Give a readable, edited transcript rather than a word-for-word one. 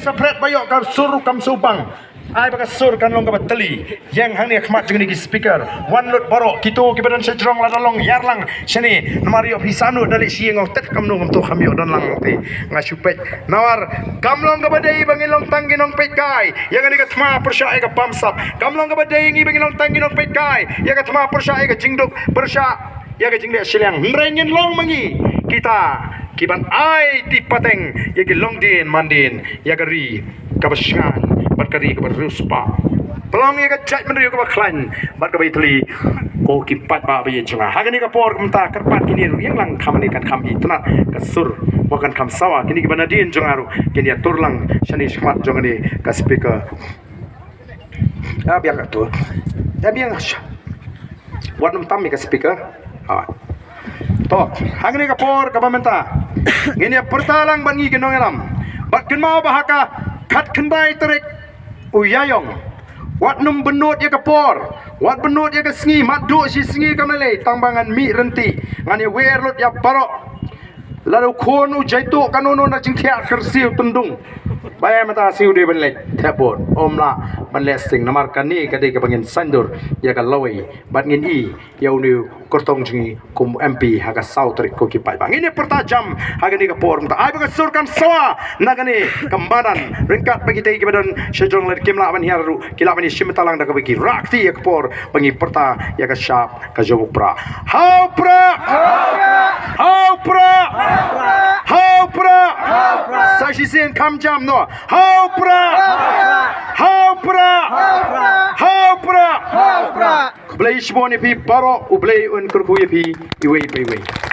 separate bayok kau suruh kam subang. Ai baka sur kan long ka batali yang hang ni khmat jeng ni speaker one lot borok kito ki badan sejrong la dolong yarlang sini mario hisanu dali sieng tet kam nong to khamyo don lang te ngasupet nawar kamlong ka badai bangilong tangginong petkai yang ni ka thma persya ka pamsap kamlong ka badai ngi bangilong tangginong petkai yang ka thma persya ka jingduk persya yang ka jingde silang ngrengin long mangi kita kiban ai ti pateng ya ki longdin mandin ya gari kabasyan bat kari kabar ruspa pelong ya kacai menriu kabar klan bat kabai tuli ko kipat ba bayi cunga hagani kapor kumta kerpat kini ru yang lang kam ni kan kam itna kasur makan kam sawa kini kibana din jungaru kini turlang shani shmat jongani ka speaker biar tu biar wat num tam ka speaker to hagani kapor kabamenta ini pertalang bangi genong elam bat ken mau bahaka kat kendai terik uyayong wat num benut ya kapor wat benut ya kesengi madu si sengi kamale tambangan mi renti ngani werlut ya parok lalu khonu jaitu kanono na jingthia kersiu tundung bayar mata siu de benle thapot omla benle sing namar kani kade ke bangin sandur ya ka lawai bat ngin i yaunu kortong jingi kum MP haga sautrik ko ki pai bang ini pertajam haga ni ka por mta ai baga surkan sawa nagani kambanan ringkat bagi tei ki badan sejong ler kimla ban hiaru kila bani simtalang da ka bagi rakti ya ka por bangi perta ya ka syap ka jobuk pra hau pra hau pra hau pra sashi sen kam jam no hau pra hau pra hau pra Blay shmoni pi paro ublay un kurkuye pi iway.